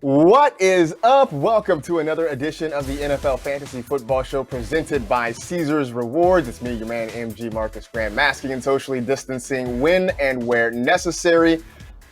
What is up? Welcome to another edition of the NFL Fantasy Football Show presented by Caesars Rewards. It's me, your man, MG Marcas Grant, masking and socially distancing when and where necessary.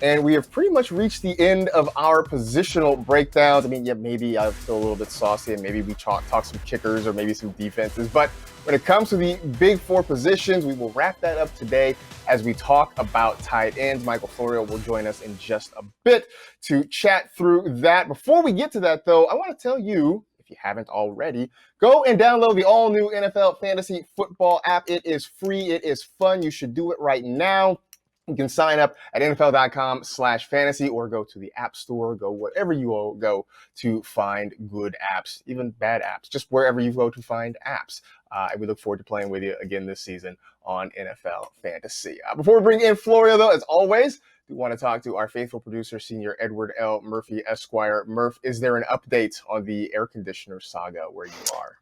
And we have pretty much reached the end of our positional breakdowns. I mean, yeah, maybe I feel a little bit saucy and maybe we talk some kickers or maybe some defenses. But when it comes to the big four positions, we will wrap that up today as we talk about tight ends. Michael Florio will join us in just a bit to chat through that. Before we get to that, though, I want to tell you, if you haven't already, go and download the all-new NFL Fantasy Football app. It is free. It is fun. You should do it right now. You can sign up at NFL.com/fantasy or go to the App Store, go wherever you go to find good apps, even bad apps, just wherever you go to find apps. And we look forward to playing with you again this season on NFL Fantasy. Before we bring in Florio, though, as always, we want to talk to our faithful producer, Senior Edward L. Murphy, Esquire. Murph, is there an update on the air conditioner saga where you are?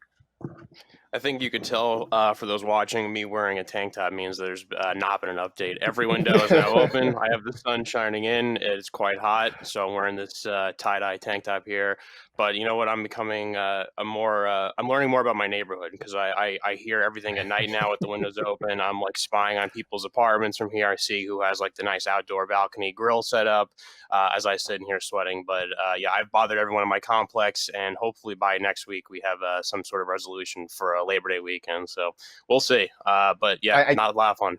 I think you could tell for those watching, me wearing a tank top means there's not been an update. Every window is now open. I have the sun shining in. It's quite hot, so I'm wearing this tie-dye tank top here. But you know what? I'm becoming I'm learning more about my neighborhood because I hear everything at night now with the windows open. I'm like spying on people's apartments from here. I see who has like the nice outdoor balcony grill set up as I sit in here sweating. But yeah, I've bothered everyone in my complex, and hopefully by next week we have some sort of resolution for Labor Day weekend. So we'll see. But yeah, not a lot of fun.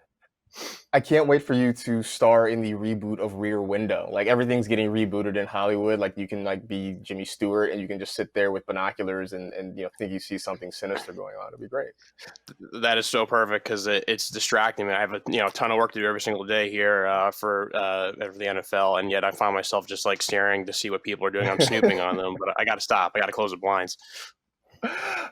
I can't wait for you to star in the reboot of Rear Window. Like everything's getting rebooted in Hollywood. Like you can like be Jimmy Stewart and you can just sit there with binoculars and think you see something sinister going on. It'd be great. That is so perfect because it's distracting me. I have a ton of work to do every single day here for the NFL, and yet I find myself just like staring to see what people are doing. I'm snooping on them, but I got to stop. I got to close the blinds.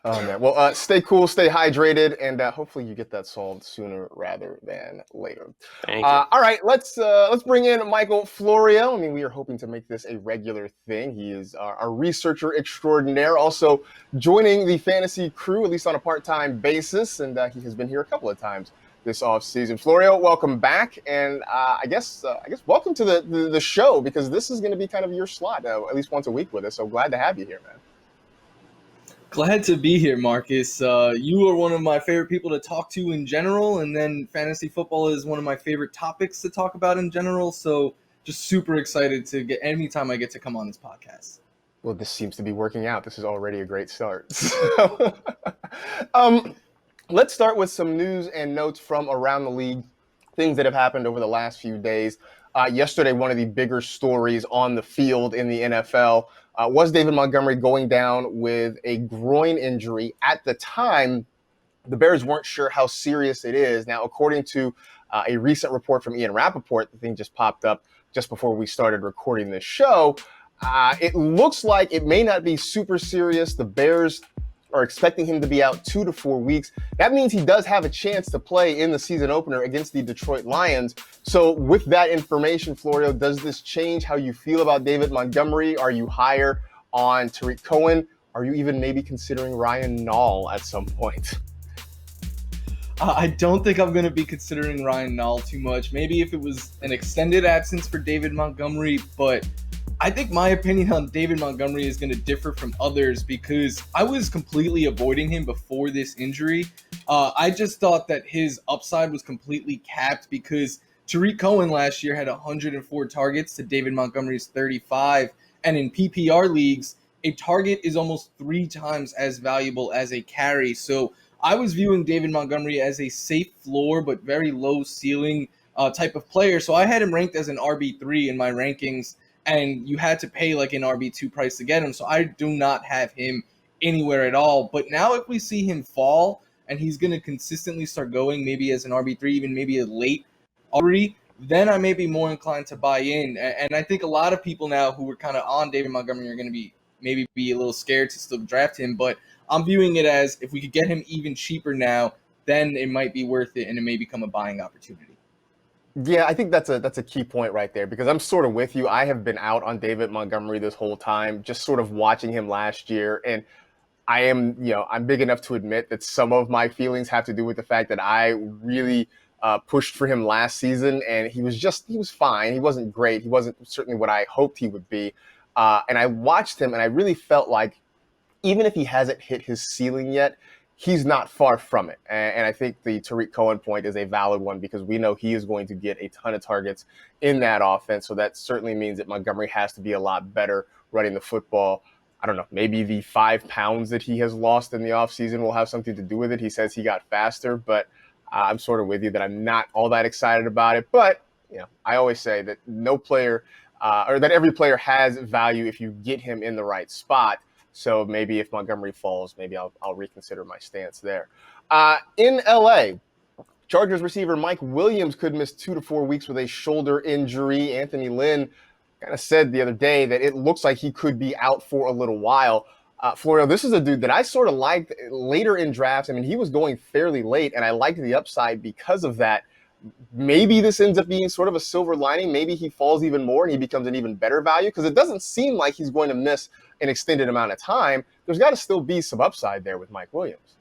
Oh man! Well, stay cool, stay hydrated, and hopefully you get that solved sooner rather than later. Thank you. All right, let's bring in Michael Florio. I mean, we are hoping to make this a regular thing. He is our researcher extraordinaire, also joining the fantasy crew at least on a part-time basis, and he has been here a couple of times this offseason. Florio, welcome back, and I guess welcome to the show because this is going to be kind of your slot at least once a week with us. So glad to have you here, man. Glad to be here, Marcus. You are one of my favorite people to talk to in general, and then fantasy football is one of my favorite topics to talk about in general, so just super excited to get anytime I get to come on this podcast. Well, this seems to be working out. This is already a great start. Let's start with some news and notes from around the league, things that have happened over the last few days. Yesterday, one of the bigger stories on the field in the NFL was David Montgomery going down with a groin injury. At the time, the Bears weren't sure how serious it is. Now, according to a recent report from Ian Rappaport, the thing just popped up just before we started recording this show, it looks like it may not be super serious. The Bears are expecting him to be out 2 to 4 weeks. That means he does have a chance to play in the season opener against the Detroit Lions. So with that information, Florio, does this change how you feel about David Montgomery? Are you higher on Tariq Cohen? Are you even maybe considering Ryan Nall at some point? I don't think I'm going to be considering Ryan Nall too much. Maybe if it was an extended absence for David Montgomery, but I think my opinion on David Montgomery is going to differ from others because I was completely avoiding him before this injury. I just thought that his upside was completely capped because Tariq Cohen last year had 104 targets to David Montgomery's 35. And in PPR leagues, a target is almost 3 times as valuable as a carry. So I was viewing David Montgomery as a safe floor but very low ceiling type of player. So I had him ranked as an RB3 in my rankings. And you had to pay like an RB2 price to get him. So I do not have him anywhere at all. But now if we see him fall and he's going to consistently start going maybe as an RB3, even maybe a late RB, then I may be more inclined to buy in. And I think a lot of people now who were kind of on David Montgomery are going to be a little scared to still draft him. But I'm viewing it as if we could get him even cheaper now, then it might be worth it and it may become a buying opportunity. Yeah, I think that's a key point right there because I'm sort of with you. I have been out on David Montgomery this whole time, just sort of watching him last year. And I'm big enough to admit that some of my feelings have to do with the fact that I really pushed for him last season and he was fine. He wasn't great. He wasn't certainly what I hoped he would be. And I watched him, and I really felt like even if he hasn't hit his ceiling yet, he's not far from it. And I think the Tariq Cohen point is a valid one because we know he is going to get a ton of targets in that offense. So that certainly means that Montgomery has to be a lot better running the football. I don't know, maybe the 5 pounds that he has lost in the offseason will have something to do with it. He says he got faster, but I'm sort of with you that I'm not all that excited about it. But, I always say that no player or that every player has value if you get him in the right spot. So maybe if Montgomery falls, maybe I'll reconsider my stance there. In LA, Chargers receiver Mike Williams could miss 2 to 4 weeks with a shoulder injury. Anthony Lynn kind of said the other day that it looks like he could be out for a little while. Florio, this is a dude that I sort of liked later in drafts. I mean, he was going fairly late, and I liked the upside because of that. Maybe this ends up being sort of a silver lining. Maybe he falls even more and he becomes an even better value because it doesn't seem like he's going to miss an extended amount of time. There's got to still be some upside there with Mike Williams.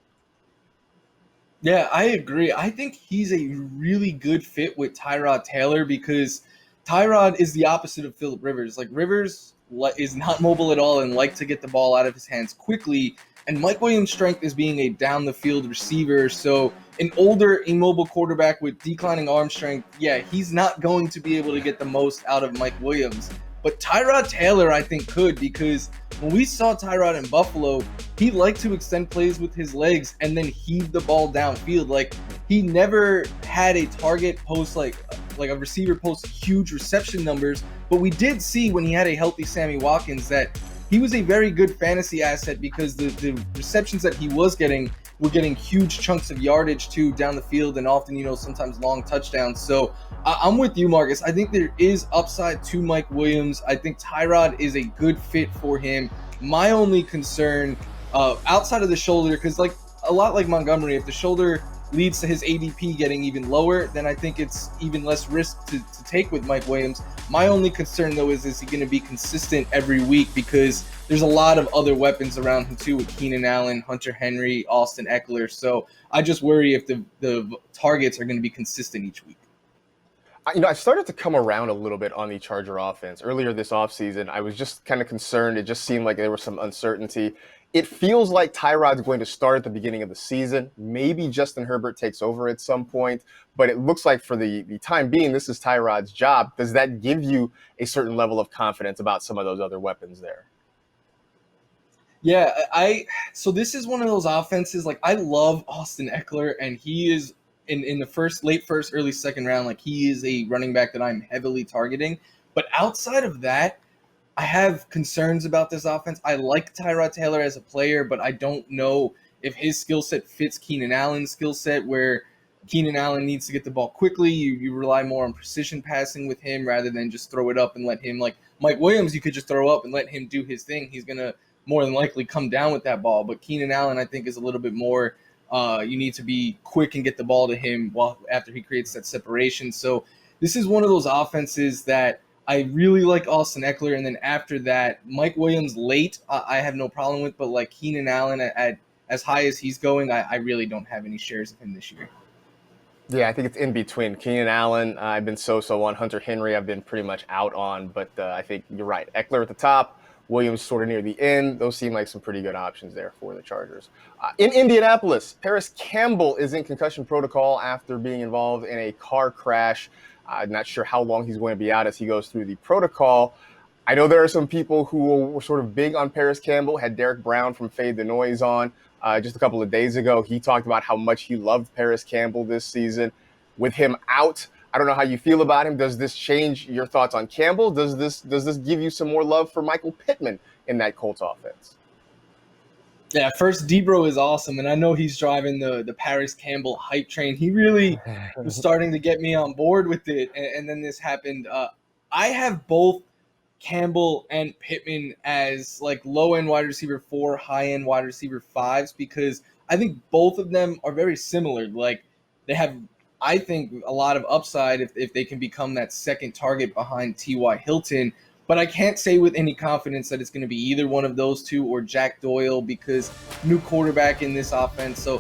Yeah, I agree. I think he's a really good fit with Tyrod Taylor because Tyrod is the opposite of Phillip Rivers. Like, Rivers is not mobile at all and likes to get the ball out of his hands quickly. And Mike Williams' strength is being a down-the-field receiver. So an older, immobile quarterback with declining arm strength, yeah, he's not going to be able to get the most out of Mike Williams. But Tyrod Taylor, I think, could, because when we saw Tyrod in Buffalo, he liked to extend plays with his legs and then heave the ball downfield. Like, he never had a target post like a receiver post huge reception numbers. But we did see when he had a healthy Sammy Watkins that he was a very good fantasy asset because the receptions that he was getting were getting huge chunks of yardage too down the field and often, sometimes long touchdowns. So I'm with you, Marcus. I think there is upside to Mike Williams. I think Tyrod is a good fit for him. My only concern outside of the shoulder, because like a lot like Montgomery, if the shoulder leads to his ADP getting even lower, then I think it's even less risk to take with Mike Williams. My only concern, though, is he going to be consistent every week? Because there's a lot of other weapons around him, too, with Keenan Allen, Hunter Henry, Austin Eckler. So I just worry if the targets are going to be consistent each week. I started to come around a little bit on the Charger offense. Earlier this offseason, I was just kind of concerned. It just seemed like there was some uncertainty. It feels like Tyrod's going to start at the beginning of the season. Maybe Justin Herbert takes over at some point, but it looks like for the time being, this is Tyrod's job. Does that give you a certain level of confidence about some of those other weapons there? Yeah, so this is one of those offenses, like I love Austin Eckler, and he is in the late first, early second round, like he is a running back that I'm heavily targeting. But outside of that, I have concerns about this offense. I like Tyrod Taylor as a player, but I don't know if his skill set fits Keenan Allen's skill set, where Keenan Allen needs to get the ball quickly. You rely more on precision passing with him rather than just throw it up and let him, like Mike Williams, you could just throw up and let him do his thing. He's going to more than likely come down with that ball. But Keenan Allen, I think, is a little bit more you need to be quick and get the ball to him after he creates that separation. So this is one of those offenses that I really like Austin Eckler, and then after that, Mike Williams late, I have no problem with, but like Keenan Allen at as high as he's going, I really don't have any shares of him this year. Yeah, I think it's in between. Keenan Allen, I've been so on. Hunter Henry, I've been pretty much out on, but I think you're right. Eckler at the top, Williams sort of near the end. Those seem like some pretty good options there for the Chargers. In Indianapolis, Paris Campbell is in concussion protocol after being involved in a car crash. I'm not sure how long he's going to be out as he goes through the protocol. I know there are some people who were sort of big on Paris Campbell, had Derek Brown from Fade the Noise on just a couple of days ago. He talked about how much he loved Paris Campbell this season. With him out, I don't know how you feel about him. Does this change your thoughts on Campbell? Does this give you some more love for Michael Pittman in that Colts offense? Yeah, first, Debro is awesome, and I know he's driving the Paris Campbell hype train. He really was starting to get me on board with it, and then this happened. I have both Campbell and Pittman as like low-end wide receiver 4, high-end wide receiver 5s, because I think both of them are very similar. Like, they have, I think, a lot of upside if they can become that second target behind T.Y. Hilton. But I can't say with any confidence that it's going to be either one of those two or Jack Doyle, because new quarterback in this offense. So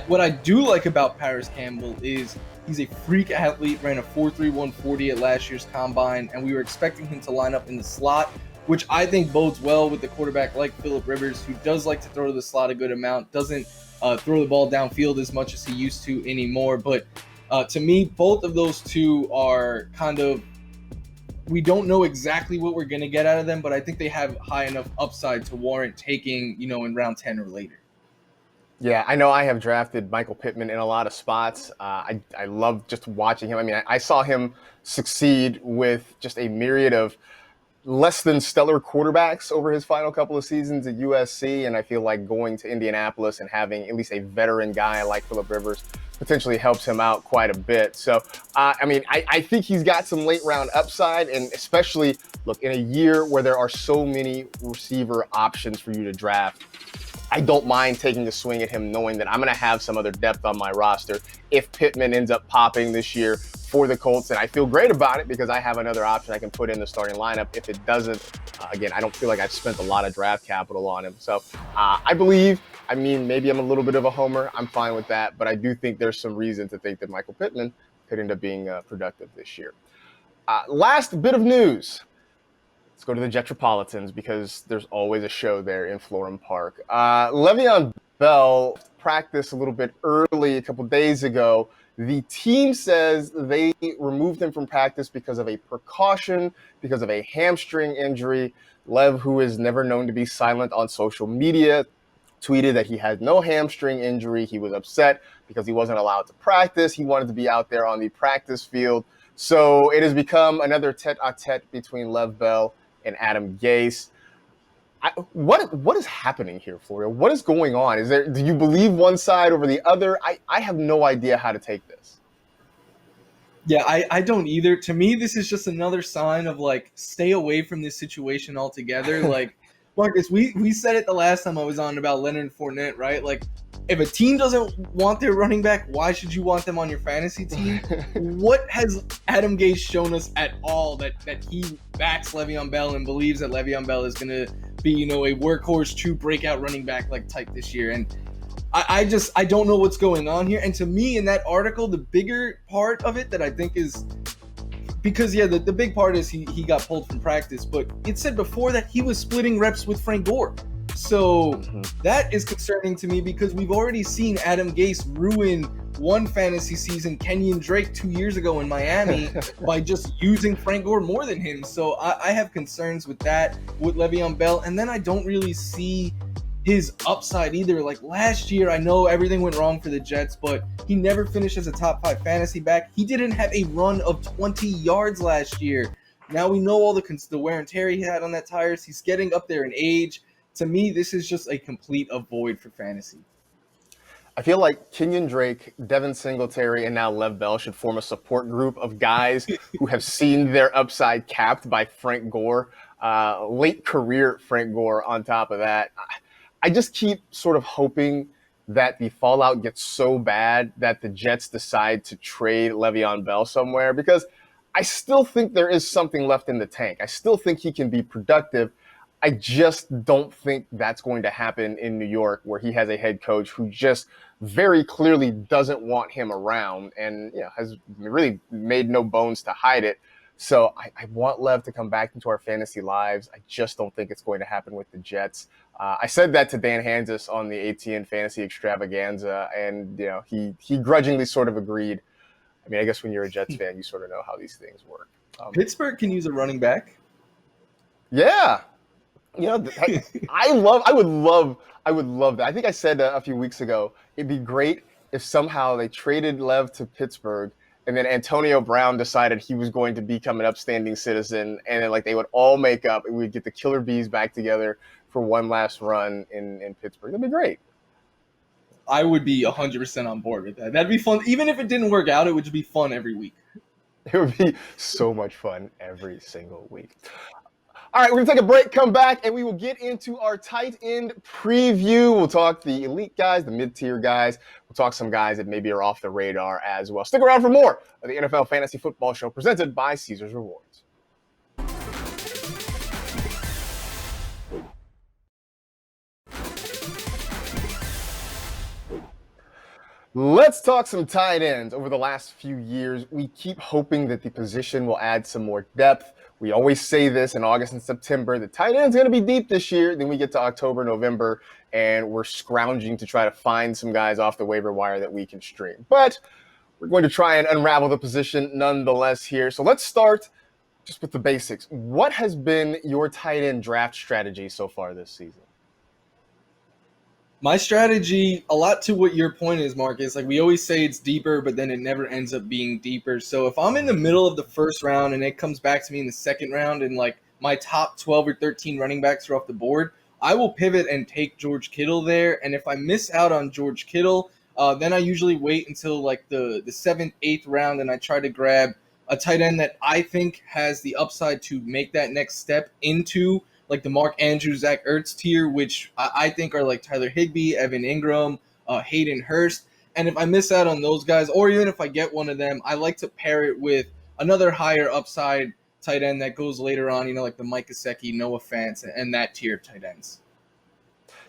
what I do like about Paris Campbell is he's a freak athlete, ran a 4.3 140 at last year's combine, and we were expecting him to line up in the slot. which I think bodes well with the quarterback like Phillip Rivers, who does like to throw to the slot a good amount, doesn't throw the ball downfield as much as he used to anymore. But to me, both of those two are kind of, we don't know exactly what we're going to get out of them, but I think they have high enough upside to warrant taking, in round 10 or later. Yeah, I know I have drafted Michael Pittman in a lot of spots. I love just watching him. I mean, I saw him succeed with just a myriad of less than stellar quarterbacks over his final couple of seasons at USC, and I feel like going to Indianapolis and having at least a veteran guy like Phillip Rivers potentially helps him out quite a bit. So, I think he's got some late round upside, and especially, look, in a year where there are so many receiver options for you to draft, I don't mind taking a swing at him knowing that I'm going to have some other depth on my roster if Pittman ends up popping this year for the Colts. And I feel great about it because I have another option I can put in the starting lineup. If it doesn't, again, I don't feel like I've spent a lot of draft capital on him. So I believe, maybe I'm a little bit of a homer. I'm fine with that. But I do think there's some reason to think that Michael Pittman could end up being productive this year. Last bit of news. Let's go to the Jetropolitans because there's always a show there in Florham Park. Le'Veon Bell practiced a little bit early a couple days ago. The team says they removed him from practice because of a precaution, because of a hamstring injury. Lev, who is never known to be silent on social media, tweeted that he had no hamstring injury. He was upset because he wasn't allowed to practice. He wanted to be out there on the practice field. So it has become another tete-a-tete between Lev Bell and Adam Gase. What is happening here, Florio? What is going on? Do you believe one side over the other? I have no idea how to take this. Yeah, I don't either. To me, this is just another sign of, stay away from this situation altogether. Marcus, we said it the last time I was on about Leonard Fournette, right? If a team doesn't want their running back, why should you want them on your fantasy team? What has Adam Gase shown us at all that he backs Le'Veon Bell and believes that Le'Veon Bell is going to be, a workhorse, true breakout running back type this year? And I don't know what's going on here. And to me, in that article, the bigger part of it that I think is because, the big part is he got pulled from practice, but it said before that he was splitting reps with Frank Gore. So that is concerning to me because we've already seen Adam Gase ruin one fantasy season, Kenyon Drake 2 years ago in Miami, by just using Frank Gore more than him. So I have concerns with that, with Le'Veon Bell. And then I don't really see his upside either. Last year, I know everything went wrong for the Jets, but he never finished as a top 5 fantasy back. He didn't have a run of 20 yards last year. Now we know all the wear and tear he had on that tires. He's getting up there in age. To me, this is just a complete avoid for fantasy. I feel like Kenyon Drake, Devin Singletary, and now Lev Bell should form a support group of guys who have seen their upside capped by Frank Gore, late career Frank Gore on top of that. I just keep sort of hoping that the fallout gets so bad that the Jets decide to trade Le'Veon Bell somewhere, because I still think there is something left in the tank. I still think he can be productive. I just don't think that's going to happen in New York, where he has a head coach who just very clearly doesn't want him around and has really made no bones to hide it. So I want Lev to come back into our fantasy lives. I just don't think it's going to happen with the Jets. I said that to Dan Hansis on the ATN Fantasy Extravaganza, and he grudgingly sort of agreed. I guess when you're a Jets fan, you sort of know how these things work. Pittsburgh can use a running back. Yeah. I would love that. I think I said a few weeks ago, it'd be great if somehow they traded Lev to Pittsburgh and then Antonio Brown decided he was going to become an upstanding citizen, and then they would all make up and we'd get the Killer Bees back together for one last run in Pittsburgh. That'd be great. I would be 100% on board with that. That'd be fun. Even if it didn't work out, it would just be fun every week. It would be so much fun every single week. All right, we're going to take a break, come back, and we will get into our tight end preview. We'll talk the elite guys, the mid-tier guys. We'll talk some guys that maybe are off the radar as well. Stick around for more of the NFL Fantasy Football Show presented by Caesars Rewards. Let's talk some tight ends. Over the last few years, we keep hoping that the position will add some more depth. We always say this in August and September. The tight end's going to be deep this year. Then we get to October, November, and we're scrounging to try to find some guys off the waiver wire that we can stream. But we're going to try and unravel the position nonetheless here. So let's start just with the basics. What has been your tight end draft strategy so far this season? My strategy, a lot to what your point is, Marcus. Like we always say it's deeper, but then it never ends up being deeper. So if I'm in the middle of the first round and it comes back to me in the second round and like my top 12 or 13 running backs are off the board, I will pivot and take George Kittle there. And if I miss out on George Kittle, then I usually wait until like the 7th, 8th round and I try to grab a tight end that I think has the upside to make that next step into like the Mark Andrews, Zach Ertz tier, which I think are like Tyler Higbee, Evan Ingram, Hayden Hurst. And if I miss out on those guys, or even if I get one of them, I like to pair it with another higher upside tight end that goes later on, like the Mike Gesicki, Noah Fant, and that tier of tight ends.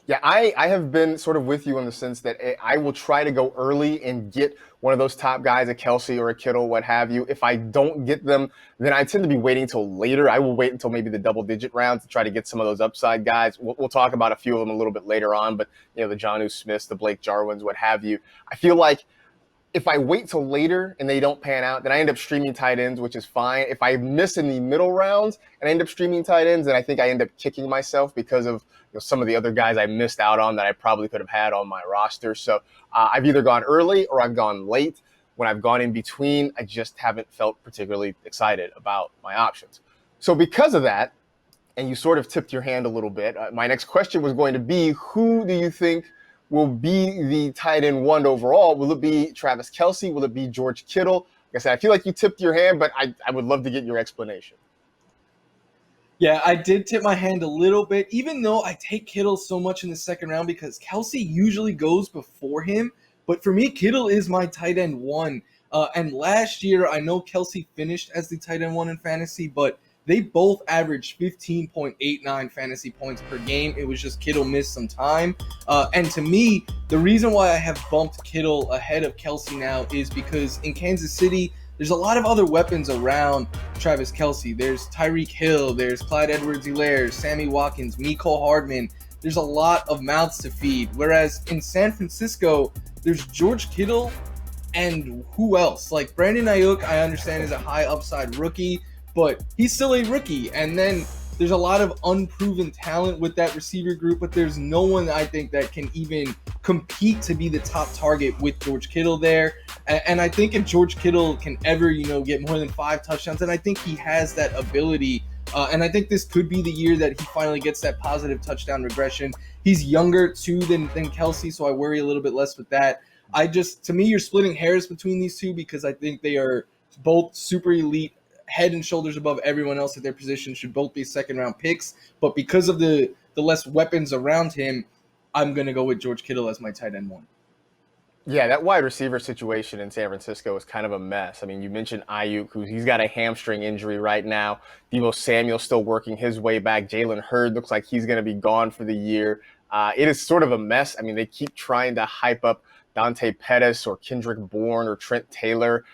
Yeah, I have been sort of with you in the sense that I will try to go early and get one of those top guys, a Kelsey or a Kittle, what have you. If I don't get them, then I tend to be waiting till later. I will wait until maybe the double-digit round to try to get some of those upside guys. We'll talk about a few of them a little bit later on, but the Jonnu Smiths, the Blake Jarwins, what have you. I feel like if I wait till later and they don't pan out, then I end up streaming tight ends, which is fine. If I miss in the middle rounds and I end up streaming tight ends, then I think I end up kicking myself because of some of the other guys I missed out on that I probably could have had on my roster. So I've either gone early or I've gone late. When I've gone in between, I just haven't felt particularly excited about my options. So because of that, and you sort of tipped your hand a little bit, my next question was going to be, who do you think will be the tight end one overall? Will it be Travis Kelce? Will it be George Kittle? Like I said, I feel like you tipped your hand, but I would love to get your explanation. Yeah, I did tip my hand a little bit, even though I take Kittle so much in the second round because Kelce usually goes before him. But for me, Kittle is my tight end one. And last year, I know Kelce finished as the tight end one in fantasy, but they both averaged 15.89 fantasy points per game. It was just Kittle missed some time. And to me, the reason why I have bumped Kittle ahead of Kelce now is because in Kansas City, there's a lot of other weapons around Travis Kelce. There's Tyreek Hill, there's Clyde Edwards-Helaire, Sammy Watkins, Mecole Hardman. There's a lot of mouths to feed. Whereas in San Francisco, there's George Kittle and who else? Like Brandon Ayuk, I understand is a high upside rookie, but he's still a rookie. And then there's a lot of unproven talent with that receiver group, but there's no one I think that can even compete to be the top target with George Kittle there. And I think if George Kittle can ever, get more than 5 touchdowns, and I think he has that ability. And I think this could be the year that he finally gets that positive touchdown regression. He's younger too than Kelce, so I worry a little bit less with that. To me, you're splitting hairs between these two because I think they are both super elite, head and shoulders above everyone else at their position, should both be second round picks. But because of the less weapons around him, I'm going to go with George Kittle as my tight end one. Yeah, that wide receiver situation in San Francisco is kind of a mess. I mean, you mentioned Ayuk, he's got a hamstring injury right now. Deebo Samuel still working his way back. Jalen Hurd looks like he's going to be gone for the year. It is sort of a mess. I mean, they keep trying to hype up Dante Pettis or Kendrick Bourne or Trent Taylor.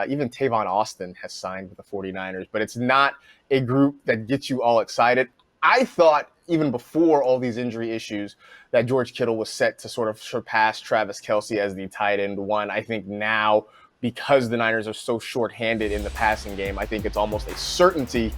Even Tavon Austin has signed with the 49ers, but it's not a group that gets you all excited. I thought even before all these injury issues that George Kittle was set to sort of surpass Travis Kelce as the tight end one. I think now, because the Niners are so shorthanded in the passing game, I think it's almost a certainty.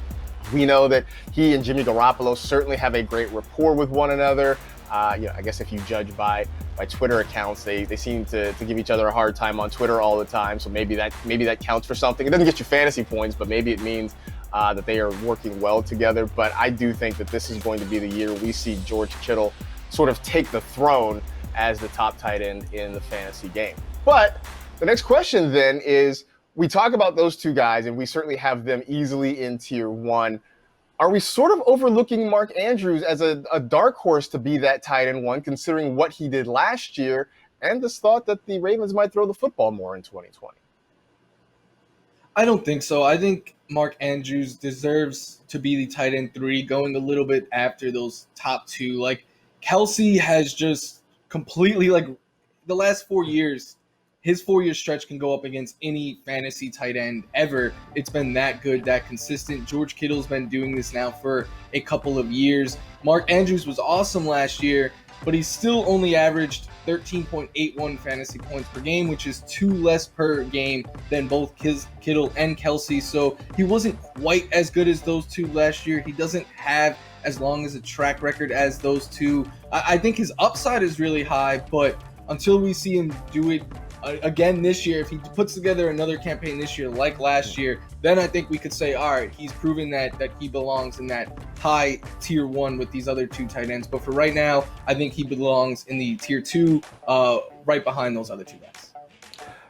We know that he and Jimmy Garoppolo certainly have a great rapport with one another. I guess if you judge by Twitter accounts, they seem to give each other a hard time on Twitter all the time. So maybe that counts for something. It doesn't get you fantasy points, but maybe it means that they are working well together. But I do think that this is going to be the year we see George Kittle sort of take the throne as the top tight end in the fantasy game. But the next question then is, we talk about those two guys, and we certainly have them easily in tier one. Are we sort of overlooking Mark Andrews as a dark horse to be that tight end one, considering what he did last year and this thought that the Ravens might throw the football more in 2020? I don't think so. I think Mark Andrews deserves to be the tight end 3, going a little bit after those top 2. Like, Kelce has just completely, the last 4 years, his 4-year stretch can go up against any fantasy tight end ever. It's been that good, that consistent. George Kittle's been doing this now for a couple of years. Mark Andrews was awesome last year, but he still only averaged 13.81 fantasy points per game, which is 2 less per game than both Kittle and Kelsey. So he wasn't quite as good as those two last year. He doesn't have as long as a track record as those two. I think his upside is really high, but until we see him do it again this year, if he puts together another campaign this year like last year, then I think we could say, all right, he's proven that he belongs in that high tier 1 with these other two tight ends. But for right now, I think he belongs in the tier 2, right behind those other two guys.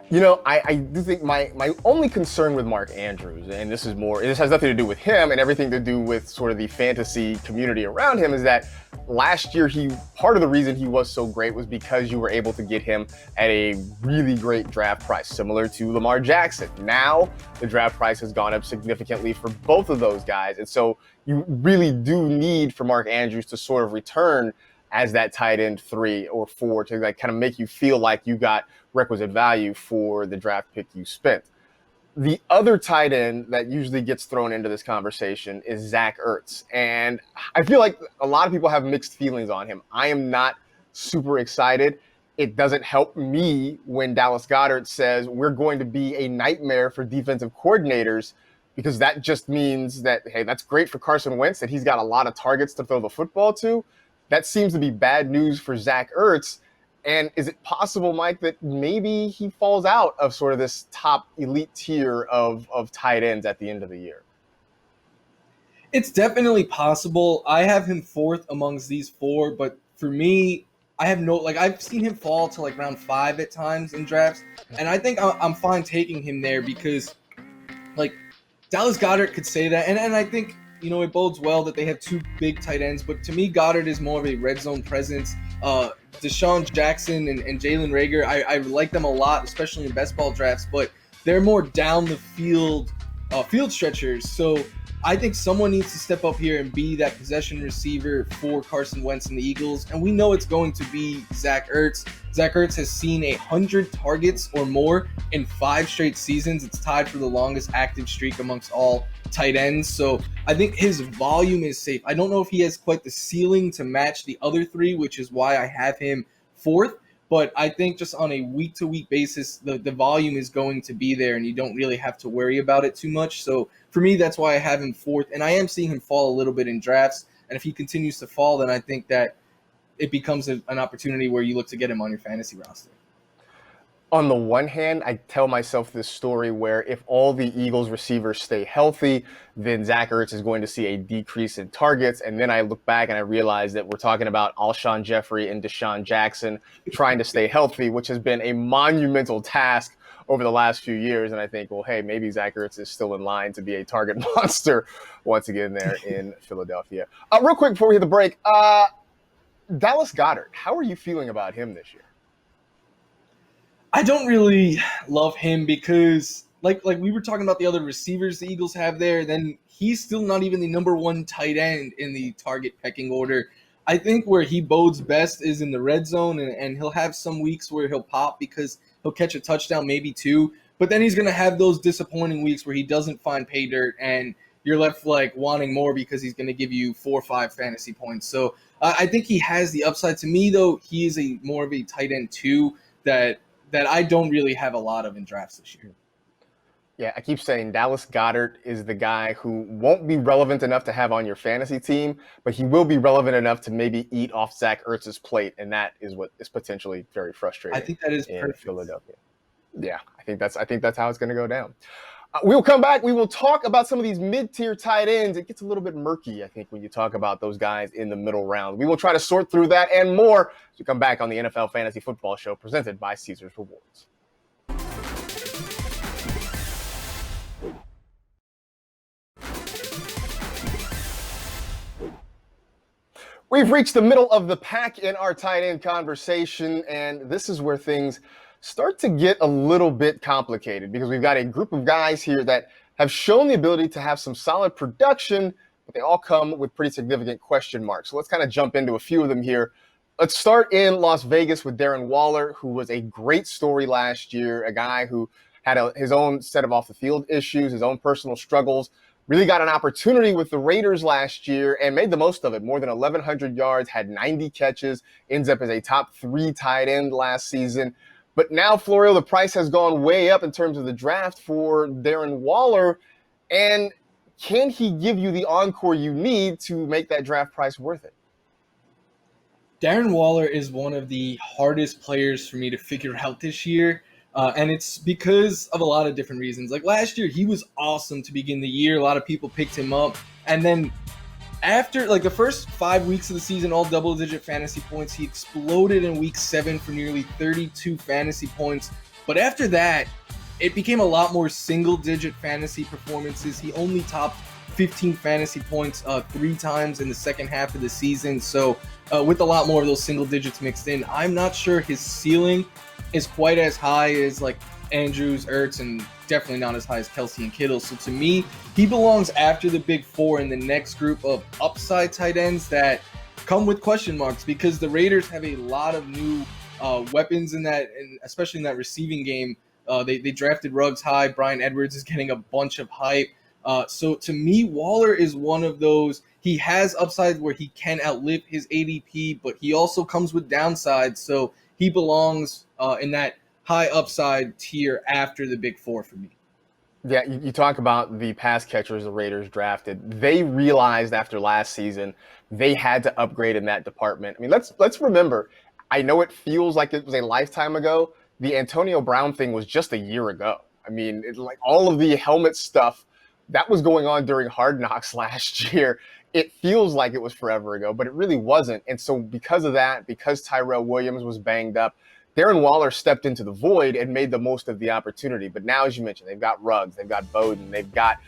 You know, I do think my only concern with Mark Andrews, and this has nothing to do with him and everything to do with sort of the fantasy community around him, is that last year part of the reason he was so great was because you were able to get him at a really great draft price, similar to Lamar Jackson. Now the draft price has gone up significantly for both of those guys, and so you really do need for Mark Andrews to sort of return as that tight end 3 or 4 to like kind of make you feel like you got requisite value for the draft pick you spent. The other tight end that usually gets thrown into this conversation is Zach Ertz. And I feel like a lot of people have mixed feelings on him. I am not super excited. It doesn't help me when Dallas Goedert says we're going to be a nightmare for defensive coordinators, because that just means that, hey, that's great for Carson Wentz, that he's got a lot of targets to throw the football to. That seems to be bad news for Zach Ertz. And is it possible, Mike, that maybe he falls out of sort of this top elite tier of tight ends at the end of the year? It's definitely possible. I have him 4th amongst these 4, but for me, I have I've seen him fall to like round 5 at times in drafts, and I think I'm fine taking him there because, like, Dallas Goedert could say that, and I think, you know, it bodes well that they have 2 big tight ends, but to me, Goddard is more of a red zone presence. Deshaun Jackson and Jalen Reagor, I like them a lot, especially in best ball drafts, but they're more down the field stretchers. So I think someone needs to step up here and be that possession receiver for Carson Wentz and the Eagles, and we know it's going to be Zach Ertz. Zach Ertz has seen 100 targets or more in 5 straight seasons. It's tied for the longest active streak amongst all tight ends. So I think his volume is safe. I don't know if he has quite the ceiling to match the other 3, which is why I have him 4th. But I think just on a week-to-week basis, the volume is going to be there, and you don't really have to worry about it too much. So for me, that's why I have him 4th. And I am seeing him fall a little bit in drafts. And if he continues to fall, then I think that it becomes an opportunity where you look to get him on your fantasy roster. On the one hand, I tell myself this story where if all the Eagles receivers stay healthy, then Zach Ertz is going to see a decrease in targets. And then I look back and I realize that we're talking about Alshon Jeffrey and Deshaun Jackson trying to stay healthy, which has been a monumental task over the last few years. And I think, well, hey, maybe Zach Ertz is still in line to be a target monster once again there in Philadelphia. Real quick before we hit the break, Dallas Goedert, how are you feeling about him this year? I don't really love him because, like we were talking about the other receivers the Eagles have there, then he's still not even the number 1 tight end in the target pecking order. I think where he bodes best is in the red zone, and he'll have some weeks where he'll pop because he'll catch a touchdown, maybe 2, but then he's going to have those disappointing weeks where he doesn't find pay dirt, and you're left like wanting more because he's going to give you 4 or 5 fantasy points. So I think he has the upside. To me, though, he is more of a tight end 2 that I don't really have a lot of in drafts this year. Yeah, I keep saying Dallas Goedert is the guy who won't be relevant enough to have on your fantasy team, but he will be relevant enough to maybe eat off Zach Ertz's plate, and that is what is potentially very frustrating. I think that is in perfect. Philadelphia. Yeah, I think that's how it's going to go down. We will come back. We will talk about some of these mid-tier tight ends. It gets a little bit murky, I think, when you talk about those guys in the middle round. We will try to sort through that and more as we come back on the NFL Fantasy Football Show presented by Caesars Rewards. We've reached the middle of the pack in our tight end conversation, and this is where things start to get a little bit complicated because we've got a group of guys here that have shown the ability to have some solid production, but they all come with pretty significant question marks. So let's kind of jump into a few of them here. Let's start in Las Vegas with Darren Waller, who was a great story last year, a guy who had his own set of off-the-field issues, his own personal struggles, really got an opportunity with the Raiders last year and made the most of it. More than 1,100 yards, had 90 catches, ends up as a top 3 tight end last season. But now, Florio, the price has gone way up in terms of the draft for Darren Waller. And can he give you the encore you need to make that draft price worth it? Darren Waller is one of the hardest players for me to figure out this year. And it's because of a lot of different reasons. Like last year, he was awesome to begin the year. A lot of people picked him up. And then after like the first 5 weeks of the season, all double-digit fantasy points, he exploded in week 7 for nearly 32 fantasy points. But after that, it became a lot more single-digit fantasy performances. He only topped 15 fantasy points 3 times in the second half of the season. So with a lot more of those single digits mixed in, I'm not sure his ceiling is quite as high as like Andrews, Ertz, and definitely not as high as Kelsey and Kittle. So to me, he belongs after the big 4 in the next group of upside tight ends that come with question marks, because the Raiders have a lot of new weapons in that, and especially in that receiving game. They drafted Ruggs high. Bryan Edwards is getting a bunch of hype. So to me, Waller is one of those. He has upside where he can outlive his ADP, but he also comes with downsides. So he belongs in that high upside tier after the big 4 for me. Yeah, you talk about the pass catchers the Raiders drafted. They realized after last season they had to upgrade in that department. I mean, let's remember, I know it feels like it was a lifetime ago. The Antonio Brown thing was just a year ago. I mean, like all of the helmet stuff that was going on during Hard Knocks last year. It feels like it was forever ago, but it really wasn't. And so because of that, because Tyrell Williams was banged up, Darren Waller stepped into the void and made the most of the opportunity. But now, as you mentioned, they've got Ruggs, they've got Bowden, they've got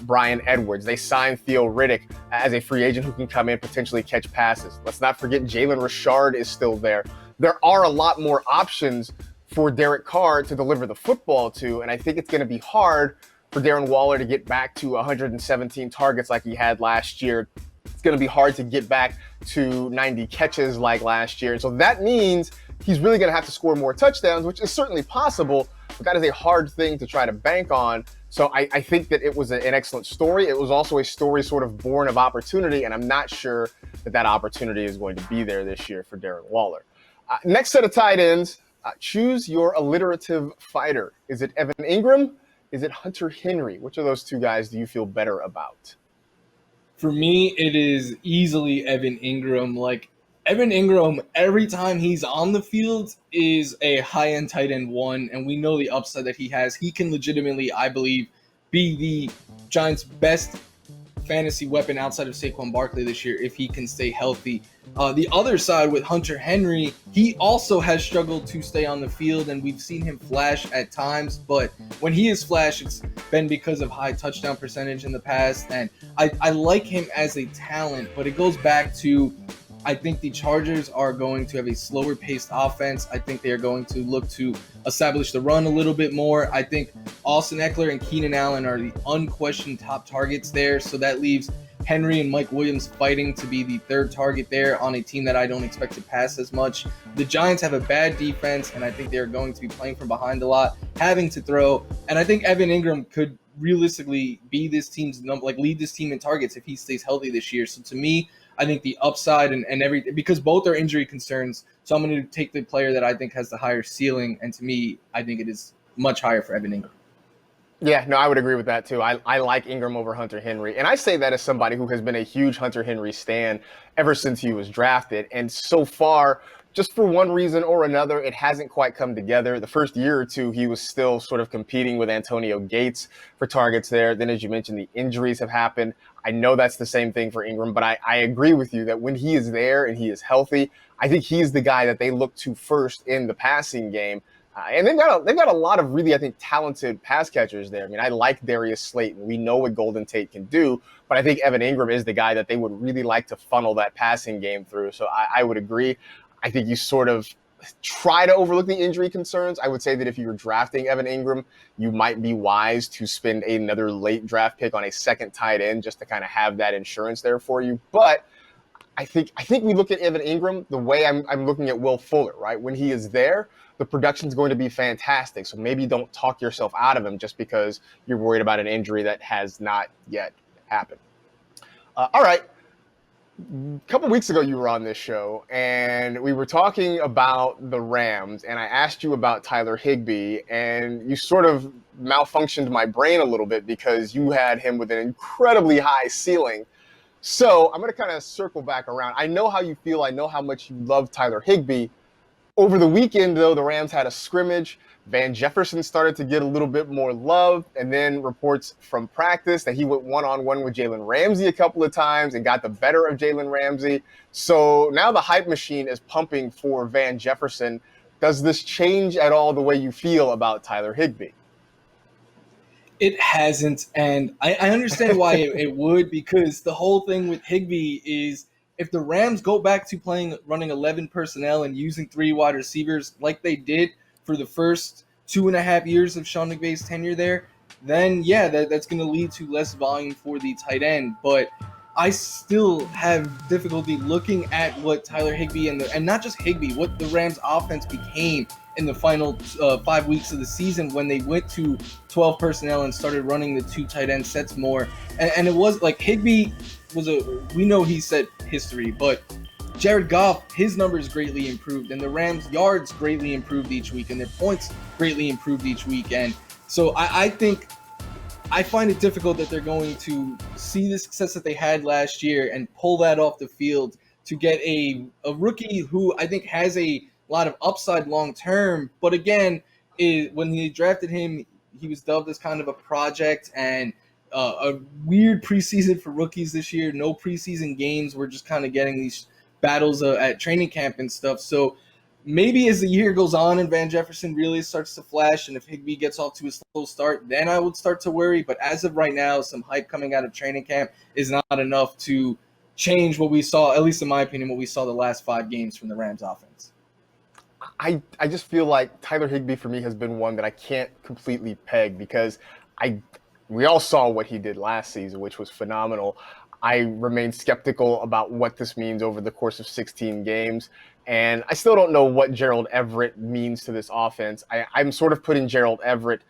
Bryan Edwards. They signed Theo Riddick as a free agent who can come in, potentially catch passes. Let's not forget Jalen Richard is still there. There are a lot more options for Derek Carr to deliver the football to, and I think it's going to be hard for Darren Waller to get back to 117 targets like he had last year. It's going to be hard to get back to 90 catches like last year. So that means he's really going to have to score more touchdowns, which is certainly possible, but that is a hard thing to try to bank on. So I think that it was an excellent story. It was also a story sort of born of opportunity, and I'm not sure that opportunity is going to be there this year for Darren Waller. Next set of tight ends, choose your alliterative fighter. Is it Evan Ingram? Is it Hunter Henry? Which of those two guys do you feel better about? For me, it is easily Evan Ingram. Like Evan Ingram, every time he's on the field, is a high-end tight end 1, and we know the upside that he has. He can legitimately, I believe, be the Giants' best fantasy weapon outside of Saquon Barkley this year if he can stay healthy. The other side with Hunter Henry, he also has struggled to stay on the field, and we've seen him flash at times, but when he has flashed, it's been because of high touchdown percentage in the past, and I like him as a talent, but it goes back to, I think the Chargers are going to have a slower paced offense. I think they are going to look to establish the run a little bit more. I think Austin Eckler and Keenan Allen are the unquestioned top targets there. So that leaves Henry and Mike Williams fighting to be the third target there on a team that I don't expect to pass as much. The Giants have a bad defense, and I think they're going to be playing from behind a lot, having to throw. And I think Evan Ingram could realistically be this team's lead this team in targets if he stays healthy this year. So to me, I think the upside and everything, because both are injury concerns, so I'm going to take the player that I think has the higher ceiling, and to me, I think it is much higher for Evan Ingram. Yeah, no, I would agree with that too. I like Ingram over Hunter Henry. And I say that as somebody who has been a huge Hunter Henry stan ever since he was drafted. And so far, just for one reason or another, it hasn't quite come together. The first year or two, he was still sort of competing with Antonio Gates for targets there. Then, as you mentioned, the injuries have happened. I know that's the same thing for Ingram, but I agree with you that when he is there and he is healthy, I think he's the guy that they look to first in the passing game. And they've got a lot of really, I think, talented pass catchers there. I mean, I like Darius Slayton. We know what Golden Tate can do, but I think Evan Ingram is the guy that they would really like to funnel that passing game through. So I would agree. I think you sort of try to overlook the injury concerns. I would say that if you were drafting Evan Ingram, you might be wise to spend another late draft pick on a second tight end just to kind of have that insurance there for you. But I think we look at Evan Ingram the way I'm looking at Will Fuller, right? When he is there, the production's going to be fantastic. So maybe don't talk yourself out of him just because you're worried about an injury that has not yet happened. All right. A couple weeks ago, you were on this show, and we were talking about the Rams, and I asked you about Tyler Higbee, and you sort of malfunctioned my brain a little bit because you had him with an incredibly high ceiling. So I'm going to kind of circle back around. I know how you feel. I know how much you love Tyler Higbee. Over the weekend, though, the Rams had a scrimmage. Van Jefferson started to get a little bit more love, and then reports from practice that he went one-on-one with Jalen Ramsey a couple of times and got the better of Jalen Ramsey. So now the hype machine is pumping for Van Jefferson. Does this change at all the way you feel about Tyler Higbee? It hasn't, and I understand why it would, because the whole thing with Higbee is if the Rams go back to running 11 personnel and using 3 wide receivers like they did for the first 2.5 years of Sean McVay's tenure there, then yeah, that's going to lead to less volume for the tight end. But I still have difficulty looking at what Tyler Higbee and not just Higbee, what the Rams offense became in the final 5 weeks of the season when they went to 12 personnel and started running the 2 tight end sets more. And it was like Higbee we know he set history, but Jared Goff, his numbers greatly improved, and the Rams' yards greatly improved each week, and their points greatly improved each week. And so I think I find it difficult that they're going to see the success that they had last year and pull that off the field to get a rookie who I think has a lot of upside long term. But again, when he drafted him, he was dubbed as kind of a project and a weird preseason for rookies this year. No preseason games. We're just kind of getting these battles at training camp and stuff. So maybe as the year goes on and Van Jefferson really starts to flash, and if Higbee gets off to a slow start, then I would start to worry. But as of right now, some hype coming out of training camp is not enough to change what we saw, at least in my opinion, what we saw the last 5 games from the Rams offense. I just feel like Tyler Higbee for me has been one that I can't completely peg because we all saw what he did last season, which was phenomenal. I remain skeptical about what this means over the course of 16 games. And I still don't know what Gerald Everett means to this offense. I'm sort of putting Gerald Everett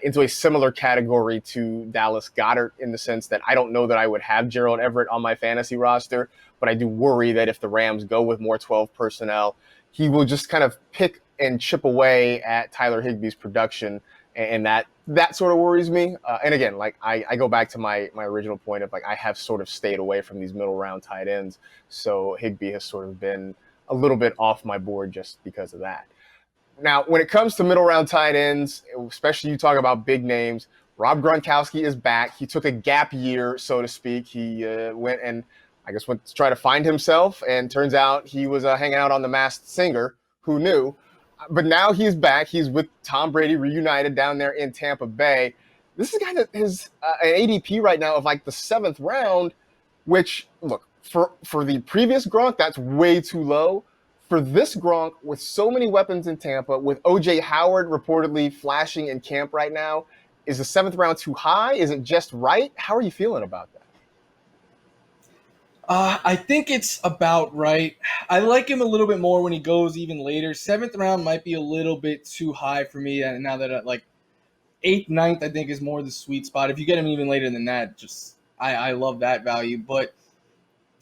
into a similar category to Dallas Goedert in the sense that I don't know that I would have Gerald Everett on my fantasy roster, but I do worry that if the Rams go with more 12 personnel, he will just kind of pick and chip away at Tyler Higbee's production, and that sort of worries me. And again, like I go back to my original point of like I have sort of stayed away from these middle round tight ends, so Higbee has sort of been a little bit off my board just because of that. Now, when it comes to middle round tight ends, especially you talk about big names, Rob Gronkowski is back. He took a gap year, so to speak. He went to try to find himself, and turns out he was hanging out on The Masked Singer. Who knew? But now he's back. He's with Tom Brady, reunited down there in Tampa Bay. This is a guy that has an ADP right now of like the 7th round, which, look, for the previous Gronk, that's way too low. For this Gronk, with so many weapons in Tampa, with O.J. Howard reportedly flashing in camp right now, is the 7th round too high? Is it just right? How are you feeling about that? I think it's about right. I like him a little bit more when he goes even later. 7th round might be a little bit too high for me. And now that 8th, 9th, I think is more the sweet spot. If you get him even later than that, just I love that value. But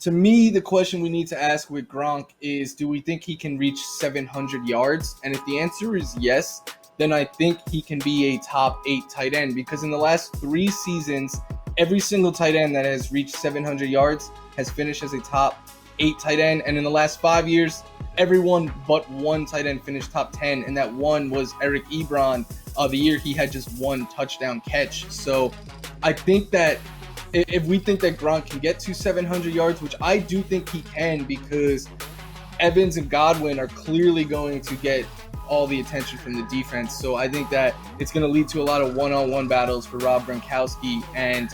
to me, the question we need to ask with Gronk is, do we think he can reach 700 yards? And if the answer is yes, then I think he can be a top 8 tight end, because in the last 3 seasons, every single tight end that has reached 700 yards has finished as a top 8 tight end. And in the last 5 years, everyone but one tight end finished top 10. And that one was Eric Ebron, the year he had just 1 touchdown catch. So I think that if we think that Gronk can get to 700 yards, which I do think he can, because Evans and Godwin are clearly going to get all the attention from the defense. So I think that it's going to lead to a lot of one-on-one battles for Rob Gronkowski. And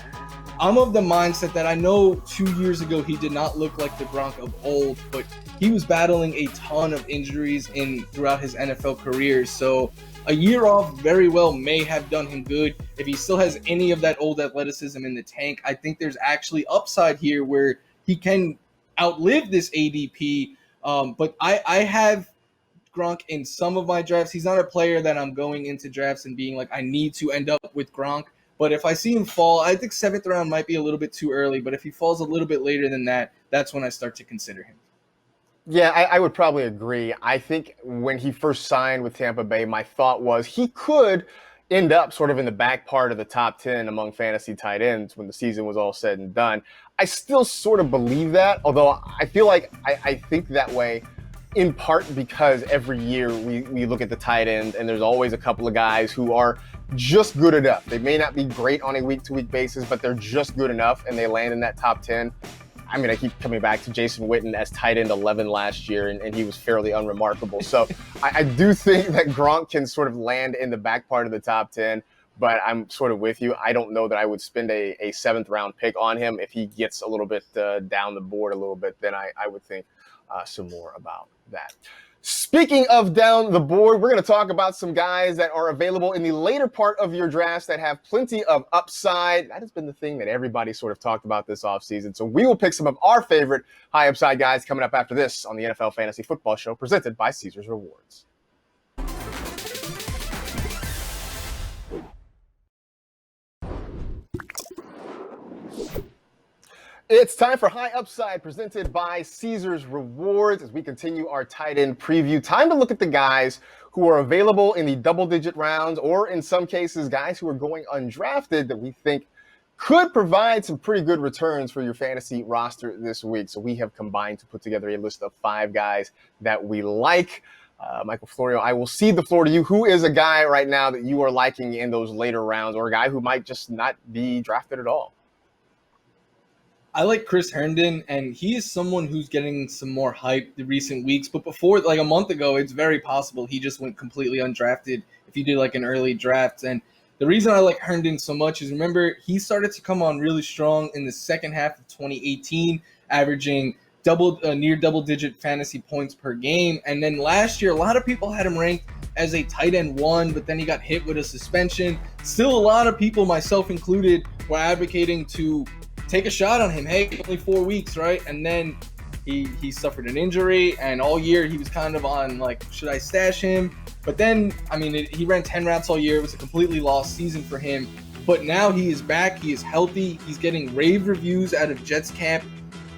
I'm of the mindset that I know 2 years ago he did not look like the Gronk of old, but he was battling a ton of injuries throughout his NFL career. So a year off very well may have done him good. If he still has any of that old athleticism in the tank, I think there's actually upside here where he can outlive this ADP. But I have Gronk in some of my drafts. He's not a player that I'm going into drafts and being like, I need to end up with Gronk. But if I see him fall, I think 7th round might be a little bit too early. But if he falls a little bit later than that, that's when I start to consider him. Yeah, I would probably agree. I think when he first signed with Tampa Bay, my thought was he could end up sort of in the back part of the top 10 among fantasy tight ends when the season was all said and done. I still sort of believe that, although I feel like I think that way in part because every year we look at the tight end and there's always a couple of guys who are just good enough. They may not be great on a week-to-week basis, but they're just good enough and they land in that top 10. I mean, I keep coming back to Jason Witten as tight end 11 last year, and he was fairly unremarkable. So I do think that Gronk can sort of land in the back part of the top 10, but I'm sort of with you. I don't know that I would spend a 7th round pick on him. If he gets a little bit down the board a little bit, then I would think some more about that. Speaking of down the board, we're going to talk about some guys that are available in the later part of your drafts that have plenty of upside. That has been the thing that everybody sort of talked about this offseason. So we will pick some of our favorite high upside guys coming up after this on the NFL Fantasy Football Show presented by Caesars Rewards. It's time for High Upside presented by Caesars Rewards as we continue our tight end preview. Time to look at the guys who are available in the double-digit rounds or in some cases guys who are going undrafted that we think could provide some pretty good returns for your fantasy roster this week. So we have combined to put together a list of 5 guys that we like. Michael Florio, I will cede the floor to you. Who is a guy right now that you are liking in those later rounds or a guy who might just not be drafted at all? I like Chris Herndon, and he is someone who's getting some more hype the recent weeks. But before, like a month ago, it's very possible he just went completely undrafted if you did like an early draft. And the reason I like Herndon so much is, remember, he started to come on really strong in the second half of 2018, averaging near double-digit fantasy points per game. And then last year, a lot of people had him ranked as a tight end 1, but then he got hit with a suspension. Still, a lot of people, myself included, were advocating to take a shot on him. Hey, only 4 weeks, right? And then he suffered an injury, and all year he was kind of on, like, should I stash him? But then, I mean, he ran 10 routes all year. It was a completely lost season for him. But now he is back. He is healthy. He's getting rave reviews out of Jets camp.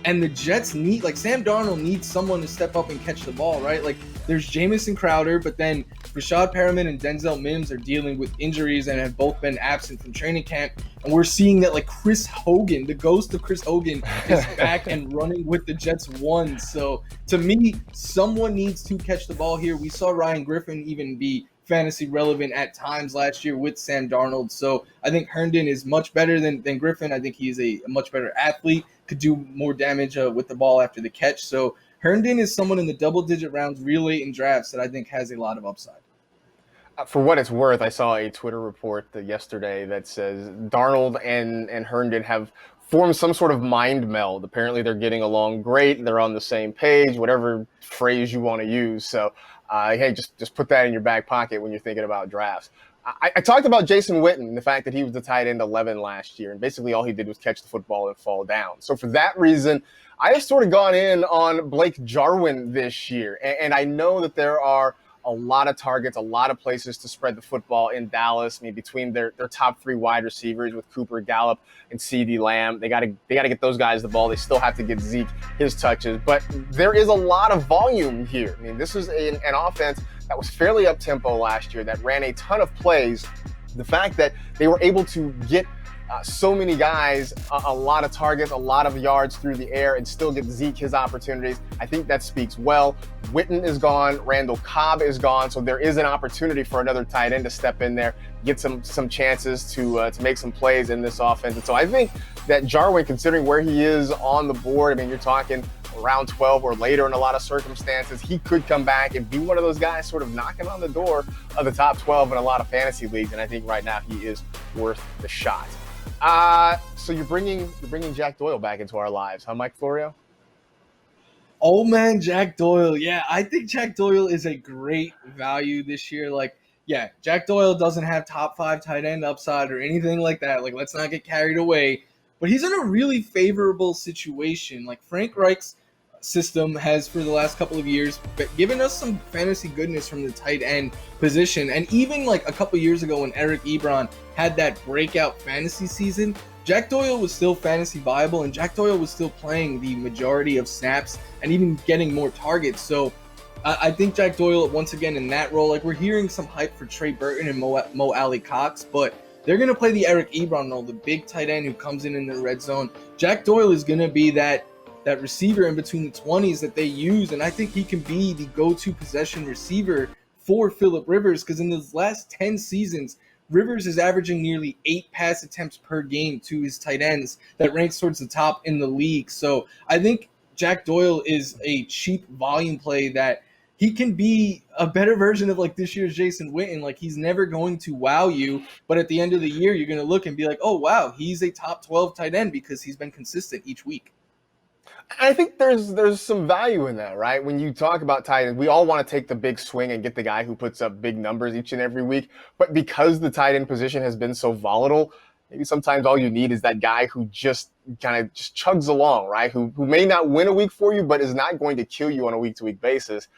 And the Jets need, like, Sam Darnold needs someone to step up and catch the ball, right? Like, there's Jamison Crowder, but then Rashad Perriman and Denzel Mims are dealing with injuries and have both been absent from training camp. And we're seeing that, like, Chris Hogan, the ghost of Chris Hogan, is back and running with the Jets 1. So, to me, someone needs to catch the ball here. We saw Ryan Griffin even be fantasy relevant at times last year with Sam Darnold. So I think Herndon is much better than Griffin. I think he is a much better athlete, could do more damage with the ball after the catch. So Herndon is someone in the double-digit rounds real late in drafts that I think has a lot of upside. For what it's worth, I saw a Twitter report yesterday that says Darnold and Herndon have formed some sort of mind meld. Apparently they're getting along great. They're on the same page, whatever phrase you want to use. So, hey, just put that in your back pocket when you're thinking about drafts. I talked about Jason Witten, the fact that he was the tight end 11 last year, and basically all he did was catch the football and fall down. So for that reason, I have sort of gone in on Blake Jarwin this year. And I know that there are a lot of targets, a lot of places to spread the football in Dallas. I mean, between their top 3 wide receivers with Cooper, Gallup, and CeeDee Lamb, they got to get those guys the ball. They still have to get Zeke his touches, but there is a lot of volume here. I mean, this is an offense that was fairly up-tempo last year, that ran a ton of plays. The fact that they were able to get so many guys, a lot of targets, a lot of yards through the air, and still get Zeke his opportunities, I think that speaks well. Witten is gone. Randall Cobb is gone. So there is an opportunity for another tight end to step in there, get some chances to make some plays in this offense. And so I think that Jarwin, considering where he is on the board, I mean, you're talking around 12 or later in a lot of circumstances, he could come back and be one of those guys sort of knocking on the door of the top 12 in a lot of fantasy leagues. And I think right now he is worth the shot. So you're bringing Jack Doyle back into our lives, huh, Mike Florio? Oh man, Jack Doyle. Yeah, I think Jack Doyle is a great value this year. Like, yeah, Jack Doyle doesn't have top 5 tight end upside or anything like that. Like, let's not get carried away. But he's in a really favorable situation. Like, Frank Reich's system has for the last couple of years, but given us some fantasy goodness from the tight end position. And even like a couple years ago when Eric Ebron had that breakout fantasy season, Jack Doyle was still fantasy viable, and Jack Doyle was still playing the majority of snaps and even getting more targets. So I think Jack Doyle, once again, in that role, like we're hearing some hype for Trey Burton and Mo Alley Cox, but they're going to play the Eric Ebron role, the big tight end who comes in the red zone. Jack Doyle is going to be that receiver in between the 20s that they use, and I think he can be the go-to possession receiver for Phillip Rivers, because in the last 10 seasons, Rivers is averaging nearly 8 pass attempts per game to his tight ends. That ranks towards the top in the league. So I think Jack Doyle is a cheap volume play that he can be a better version of like this year's Jason Witten. Like he's never going to wow you, but at the end of the year, you're going to look and be like, oh, wow, he's a top 12 tight end because he's been consistent each week. I think there's some value in that, right? When you talk about tight ends, we all want to take the big swing and get the guy who puts up big numbers each and every week. But because the tight end position has been so volatile, maybe sometimes all you need is that guy who just kind of just chugs along, right? Who may not win a week for you, but is not going to kill you on a week-to-week basis.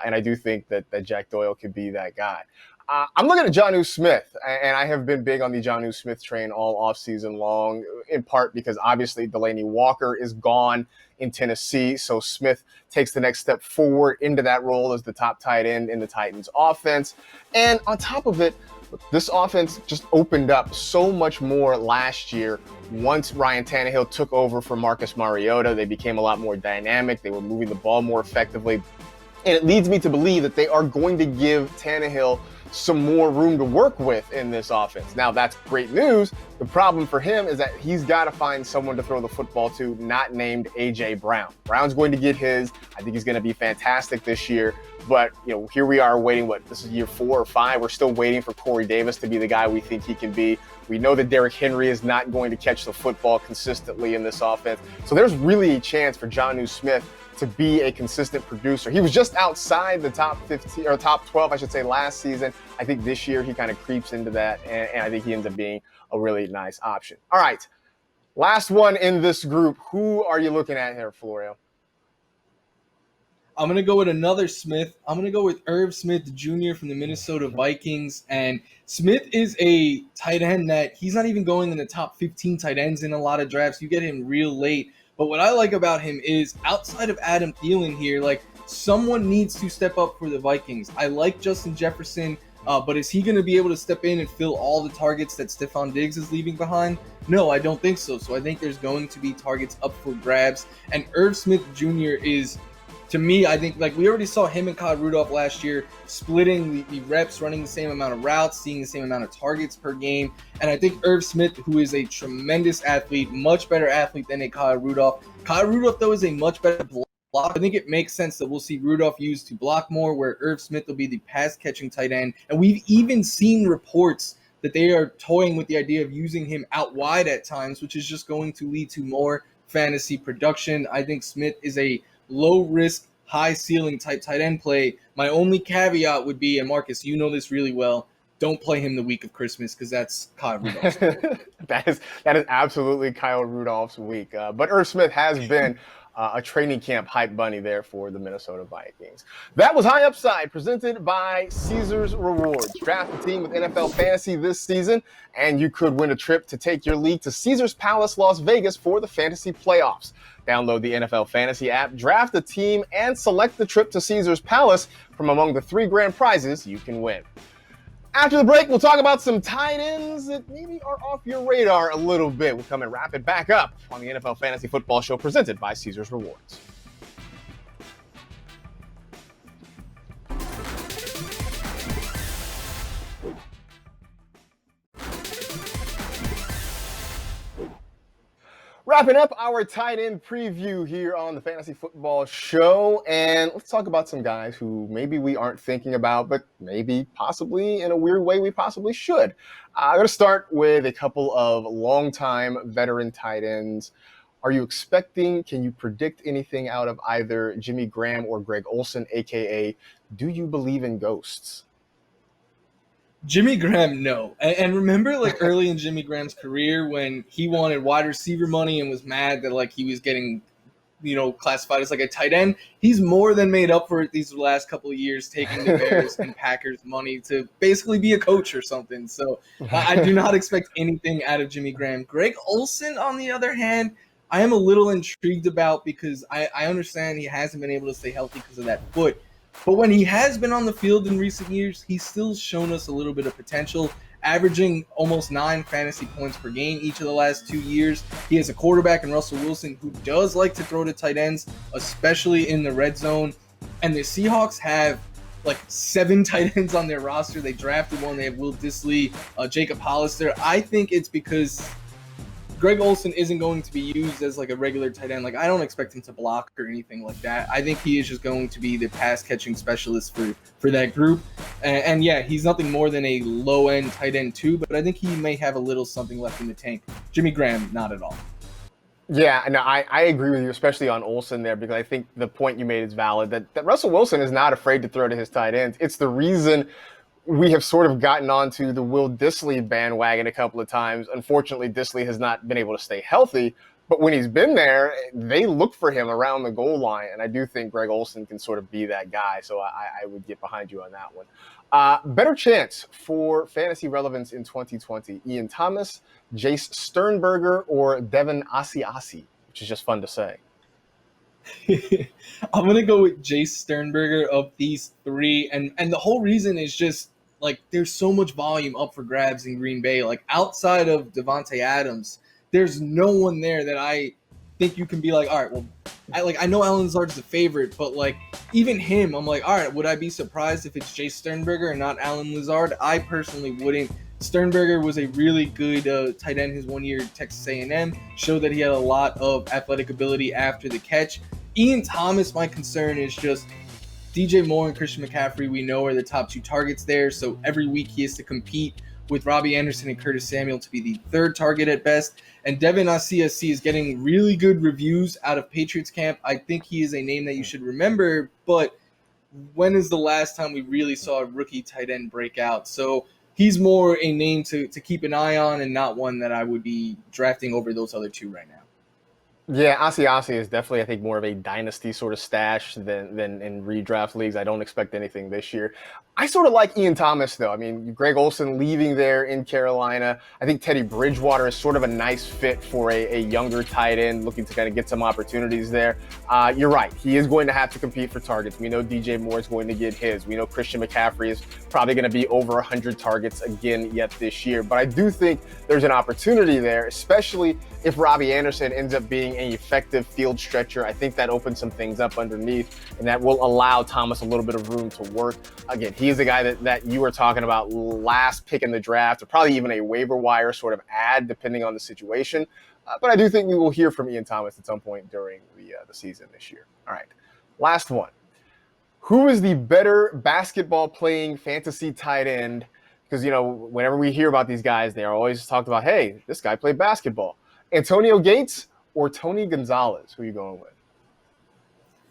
And I do think that Jack Doyle could be that guy. I'm looking at Jonnu Smith, and I have been big on the Jonnu Smith train all offseason long, in part because obviously Delaney Walker is gone in Tennessee, so Smith takes the next step forward into that role as the top tight end in the Titans offense. And on top of it, this offense just opened up so much more last year. Once Ryan Tannehill took over for Marcus Mariota, they became a lot more dynamic. They were moving the ball more effectively. And it leads me to believe that they are going to give Tannehill some more room to work with in this offense. Now, that's great news. The problem for him is that he's got to find someone to throw the football to, not named A.J. Brown. Brown's going to get his. I think he's going to be fantastic this year. But, here we are waiting, this is year 4 or 5. We're still waiting for Corey Davis to be the guy we think he can be. We know that Derrick Henry is not going to catch the football consistently in this offense. So there's really a chance for Jonnu Smith to be a consistent producer. He was just outside the top 15 or top 12, I should say, last season. I think this year he kind of creeps into that, and I think he ends up being a really nice option. All right, last one in this group. Who are you looking at here, Florio? I'm going to go with another Smith. I'm going to go with Irv Smith Jr. from the Minnesota Vikings. And Smith is a tight end that he's not even going in the top 15 tight ends in a lot of drafts. You get him real late. But what I like about him is outside of Adam Thielen here, like someone needs to step up for the Vikings. I like Justin Jefferson, but is he going to be able to step in and fill all the targets that Stephon Diggs is leaving behind? No, I don't think so. So I think there's going to be targets up for grabs. And Irv Smith Jr. is, to me, I think, like we already saw him and Kyle Rudolph last year splitting the reps, running the same amount of routes, seeing the same amount of targets per game. And I think Irv Smith, who is a tremendous athlete, much better athlete than a Kyle Rudolph. Kyle Rudolph, though, is a much better blocker. I think it makes sense that we'll see Rudolph used to block more, where Irv Smith will be the pass-catching tight end. And we've even seen reports that they are toying with the idea of using him out wide at times, which is just going to lead to more fantasy production. I think Smith is a low-risk, high-ceiling type tight end play. My only caveat would be, and Marcus, you know this really well, don't play him the week of Christmas because that's Kyle Rudolph's That is absolutely Kyle Rudolph's week. But Irv Smith has been a training camp hype bunny there for the Minnesota Vikings. That was High Upside, presented by Caesars Rewards. Draft a team with NFL Fantasy this season, and you could win a trip to take your league to Caesars Palace, Las Vegas for the fantasy playoffs. Download the NFL Fantasy app, draft a team, and select the trip to Caesars Palace from among the 3 grand prizes you can win. After the break, we'll talk about some tight ends that maybe are off your radar a little bit. We'll come and wrap it back up on the NFL Fantasy Football Show presented by Caesars Rewards. Wrapping up our tight end preview here on the Fantasy Football Show, and let's talk about some guys who maybe we aren't thinking about, but maybe possibly in a weird way we possibly should. I'm going to start with a couple of longtime veteran tight ends. Are you can you predict anything out of either Jimmy Graham or Greg Olsen, a.k.a. do you believe in ghosts? Jimmy Graham, no. And remember, like, early in Jimmy Graham's career when he wanted wide receiver money and was mad that, like, he was getting classified as like a tight end. He's more than made up for it these last couple of years, taking the Bears and Packers money to basically be a coach or something. So I do not expect anything out of Jimmy Graham. Greg Olsen, on the other hand, I am a little intrigued about because I understand he hasn't been able to stay healthy because of that foot. But when he has been on the field in recent years, he's still shown us a little bit of potential, averaging almost 9 fantasy points per game each of the last 2 years. He has a quarterback in Russell Wilson who does like to throw to tight ends, especially in the red zone. And the Seahawks have like 7 tight ends on their roster. They drafted one. They have Will Dissly, Jacob Hollister. I think it's because Greg Olsen isn't going to be used as like a regular tight end. Like, I don't expect him to block or anything like that. I think he is just going to be the pass catching specialist for that group. And yeah, he's nothing more than a low end tight end too, but I think he may have a little something left in the tank. Jimmy Graham, not at all. Yeah, no, I agree with you, especially on Olsen there, because I think the point you made is valid, that Russell Wilson is not afraid to throw to his tight ends. It's the reason we have sort of gotten onto the Will Dissly bandwagon a couple of times. Unfortunately, Dissly has not been able to stay healthy, but when he's been there, they look for him around the goal line, and I do think Greg Olsen can sort of be that guy, so I would get behind you on that one. Better chance for fantasy relevance in 2020, Ian Thomas, Jace Sternberger, or Devin Asiasi, which is just fun to say. I'm going to go with Jace Sternberger of these 3, and the whole reason is just, like, there's so much volume up for grabs in Green Bay. Like, outside of Devontae Adams, there's no one there that I think you can be like, all right, well, I know Allen Lazard's the favorite, but, like, even him, I'm like, all right, would I be surprised if it's Jace Sternberger and not Allen Lazard? I personally wouldn't. Sternberger was a really good tight end his 1 year at Texas A&M, showed that he had a lot of athletic ability after the catch. Ian Thomas, my concern is just DJ Moore and Christian McCaffrey, we know, are the top 2 targets there, so every week he has to compete with Robbie Anderson and Curtis Samuel to be the 3rd target at best. And Devin Asiasi is getting really good reviews out of Patriots camp. I think he is a name that you should remember, but when is the last time we really saw a rookie tight end break out? So he's more a name to keep an eye on and not one that I would be drafting over those other 2 right now. Yeah, Asiasi is definitely, I think, more of a dynasty sort of stash than in redraft leagues. I don't expect anything this year. I sort of like Ian Thomas, though. I mean, Greg Olsen leaving there in Carolina. I think Teddy Bridgewater is sort of a nice fit for a younger tight end looking to kind of get some opportunities there. You're right. He is going to have to compete for targets. We know DJ Moore is going to get his. We know Christian McCaffrey is probably going to be over 100 targets again yet this year. But I do think there's an opportunity there, especially if Robbie Anderson ends up being an effective field stretcher. I think that opens some things up underneath, and that will allow Thomas a little bit of room to work. Again, he is the guy that you were talking about last pick in the draft, or probably even a waiver wire sort of ad, depending on the situation. But I do think we will hear from Ian Thomas at some point during the season this year. All right, last one. Who is the better basketball playing fantasy tight end? Because, whenever we hear about these guys, they are always talked about, hey, this guy played basketball. Antonio Gates or Tony Gonzalez? Who are you going with?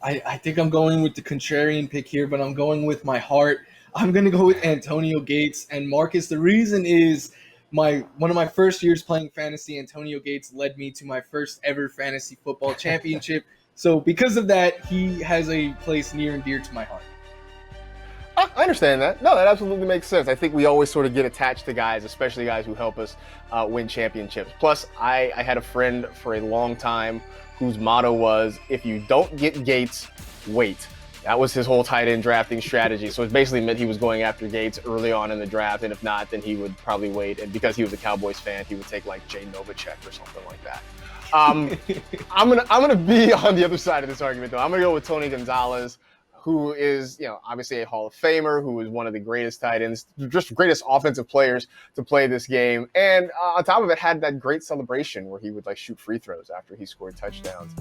I think I'm going with the contrarian pick here, but I'm going with my heart. I'm going to go with Antonio Gates. And Marcus, the reason is one of my first years playing fantasy, Antonio Gates led me to my first ever fantasy football championship. So because of that, he has a place near and dear to my heart. I understand that. No, that absolutely makes sense. I think we always sort of get attached to guys, especially guys who help us win championships. Plus, I had a friend for a long time whose motto was, if you don't get Gates, wait. That was his whole tight end drafting strategy. So it basically meant he was going after Gates early on in the draft, and if not, then he would probably wait. And because he was a Cowboys fan, he would take like Jay Novacek or something like that. I'm gonna be on the other side of this argument, though. I'm gonna go with Tony Gonzalez, who is, obviously a Hall of Famer, who is one of the greatest tight ends, just greatest offensive players to play this game. And on top of it, had that great celebration where he would shoot free throws after he scored touchdowns.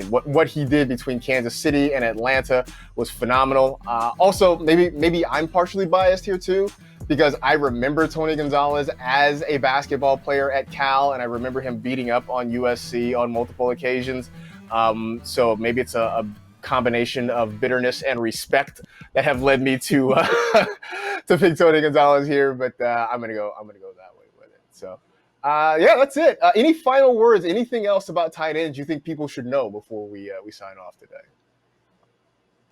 What he did between Kansas City and Atlanta was phenomenal. Also, maybe I'm partially biased here too, because I remember Tony Gonzalez as a basketball player at Cal, and I remember him beating up on USC on multiple occasions. So maybe it's a combination of bitterness and respect that have led me to pick Tony Gonzalez here, but I'm gonna go that way with it. So Yeah, that's it. Any final words? Anything else about tight ends you think people should know before we sign off today?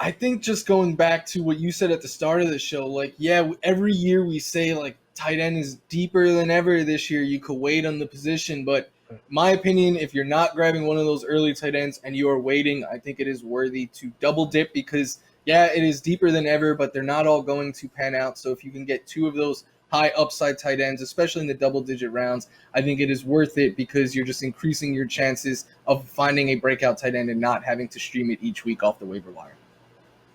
I think just going back to what you said at the start of the show, like, yeah, every year we say, like, tight end is deeper than ever this year. You could wait on the position. But my opinion, if you're not grabbing one of those early tight ends and you are waiting, I think it is worthy to double dip because, yeah, it is deeper than ever, but they're not all going to pan out. So if you can get two of those high upside tight ends, especially in the double-digit rounds, I think it is worth it because you're just increasing your chances of finding a breakout tight end and not having to stream it each week off the waiver wire.